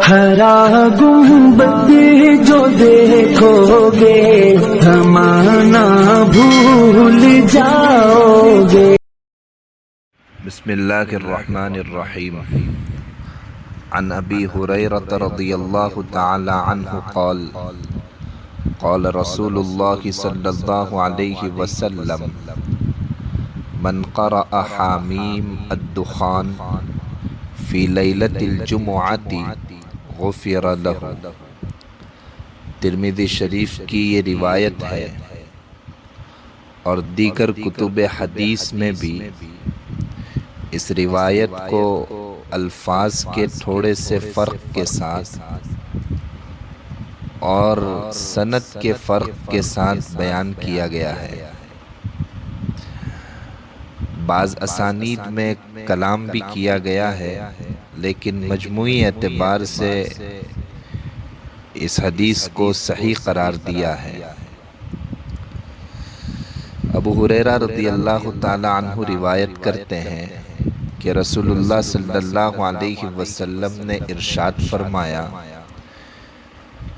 ہرا گنبد جو دیکھو گے زمانہ بھول جاؤ گے۔ بسم اللہ الرحمن الرحیم۔ عن ابی ہریرہ رضی اللہ تعالی عنہ قال قال رسول اللہ صلی اللہ علیہ وسلم من قرأ حامیم الدخان فی لیلۃ الجمعۃ غفر لہ۔ ترمذی شریف کی یہ روایت ہے اور دیگر کتب حدیث میں بھی اس روایت کو الفاظ کے تھوڑے سے فرق کے ساتھ اور سند کے فرق کے ساتھ بیان کیا گیا ہے۔ بعض اسانید میں کلام بھی کیا گیا ہے، لیکن مجموعی اعتبار سے اس حدیث کو صحیح قرار دیا ہے۔ ابو ہریرہ رضی اللہ تعالی عنہ روایت کرتے ہیں کہ رسول اللہ صلی اللہ علیہ وسلم نے ارشاد فرمایا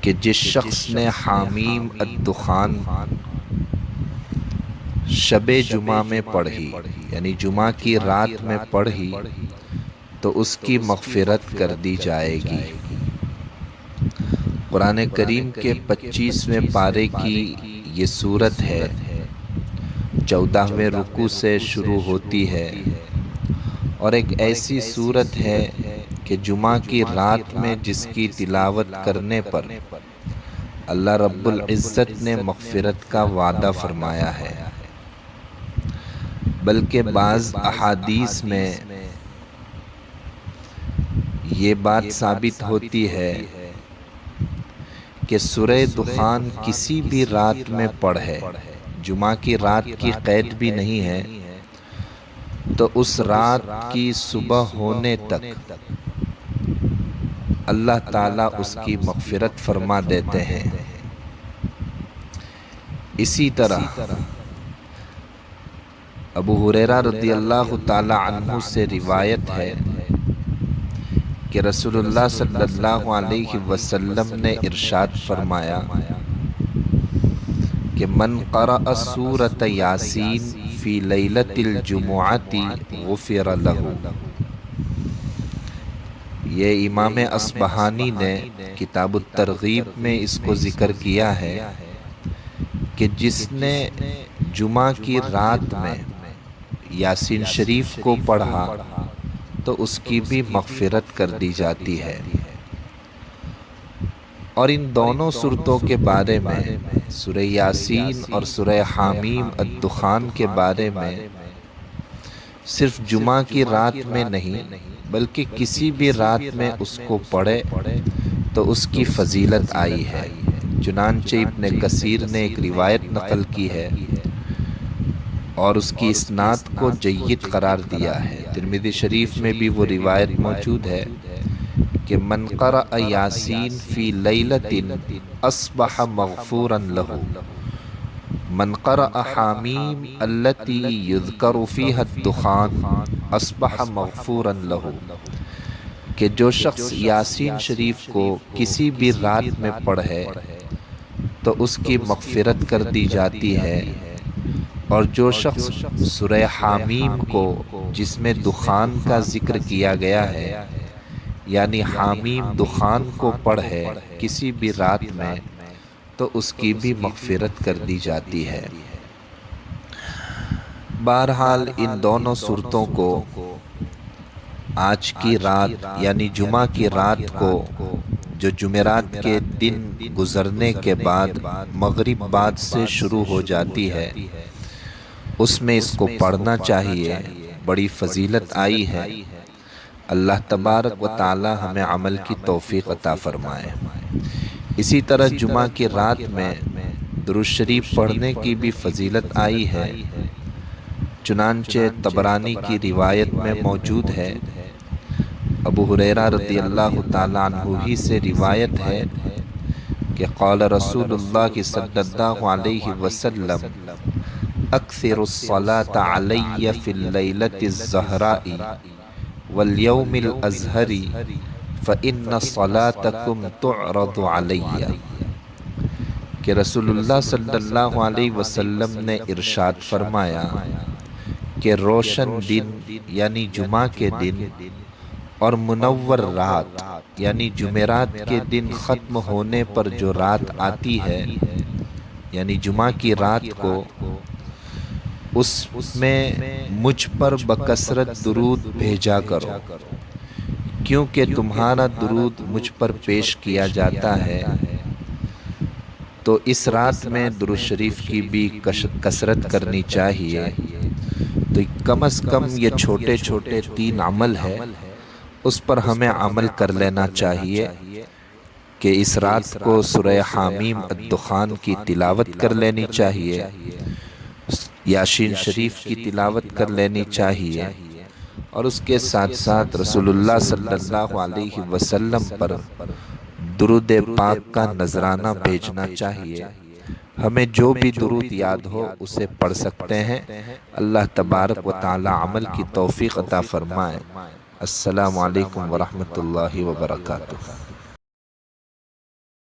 کہ جس شخص نے حامیم الدخان شب جمعہ میں پڑھی، یعنی جمعہ کی رات میں پڑھی، تو اس کی مغفرت کر دی جائے گی۔ قرآن کریم کے 25ویں پارے کی یہ سورت ہے، 14ویں رکوع سے شروع ہوتی ہے اور ایک ایسی سورت ہے کہ جمعہ کی رات میں جس کی تلاوت کرنے پر اللہ رب العزت نے مغفرت کا وعدہ فرمایا ہے۔ بلکہ بعض احادیث میں یہ بات ثابت ہوتی ہے کہ سورہ دخان کسی بھی رات میں پڑھے، جمعہ کی رات کی قید بھی نہیں ہے، تو اس رات کی صبح ہونے تک اللہ تعالیٰ اس کی مغفرت فرما دیتے ہیں۔ اسی طرح ابو ہریرہ رضی اللہ تعالی عنہ سے روایت ہے کہ رسول اللہ صلی اللہ علیہ وسلم نے ارشاد فرمایا کہ من قرأ سورۃ یاسین فی لیلۃ الجمعۃ غفر لہ۔ یہ امام اصبہانی نے کتاب الترغیب میں اس کو ذکر کیا ہے کہ جس نے جمعہ کی رات میں یاسین شریف کو پڑھا تو اس کی بھی مغفرت کر دی جاتی ہے۔ اور ان دونوں سورتوں کے بارے میں، سورہ یاسین اور سورہ حامیم الدخان کے بارے میں، صرف جمعہ کی رات میں نہیں بلکہ کسی بھی رات میں اس کو پڑھے تو اس کی فضیلت آئی ہے۔ چنانچہ ابن کثیر نے ایک روایت نقل کی ہے اور اس کی اسناد کو جید قرار دیا ہے۔ ترمذی شریف میں بھی وہ روایت موجود ہے کہ من قرأ یاسین فی لیلۃ اصبح مغفورا لہ، من قرأ حامیم التی یذکر فیہا الدخان اصبح مغفورا لہ، کہ جو شخص یاسین شریف کو کسی بھی رات میں پڑھے تو اس کی مغفرت کر دی جاتی ہے، اور جو شخص سورہ حامیم کو، جس میں دخان کا ذکر کیا گیا ہے، یعنی حامیم دخان کو پڑھے کسی بھی رات میں تو اس کی بھی مغفرت کر دی جاتی ہے۔ بہرحال ان دونوں صورتوں کو آج کی رات یعنی جمعہ کی رات کو، جو جمعرات کے دن گزرنے کے بعد مغرب بعد سے شروع ہو جاتی ہے، اس میں اس کو پڑھنا چاہیے۔ بڑی فضیلت آئی ہے۔ اللہ تبارک و تعالی ہمیں عمل کی توفیق عطا فرمائے۔ اسی طرح جمعہ کی رات میں درود شریف پڑھنے کی بھی فضیلت آئی ہے۔ چنانچہ طبرانی کی روایت میں موجود ہے، ابو ہریرہ رضی اللہ تعالی عنہ ہی سے روایت ہے کہ قال رسول اللہ صلی اللہ علیہ وسلم اکثر الصلاة علی فی اللیلۃ الزہراء والیوم الازہر فإن صلاتكم تعرض علی، کہ رسول اللہ صلی اللہ علیہ وسلم نے ارشاد فرمایا کہ روشن دن یعنی جمعہ کے دن اور منور رات یعنی جمعرات کے دن ختم ہونے پر جو رات آتی ہے، یعنی جمعہ کی رات کو، اس میں مجھ پر بکثرت درود بھیجا کرو، کیونکہ تمہارا درود مجھ پر پیش کیا جاتا ہے، تو اس رات میں درود شریف کی بھی کثرت کرنی چاہیے۔ تو کم از کم یہ چھوٹے چھوٹے 3 عمل ہے، اس پر ہمیں عمل کر لینا چاہیے کہ اس رات کو سورہ حامیم الدخان کی تلاوت کر لینی چاہیے، یاسین شریف کی تلاوت کر لینی چاہیے، اور اس کے ساتھ ساتھ رسول اللہ صلی اللہ علیہ وسلم پر درود پاک کا نذرانہ بھیجنا چاہیے۔ ہمیں جو بھی درود یاد ہو اسے پڑھ سکتے ہیں۔ اللہ تبارک و تعالی عمل کی توفیق عطا فرمائے۔ السلام علیکم ورحمۃ اللہ وبرکاتہ۔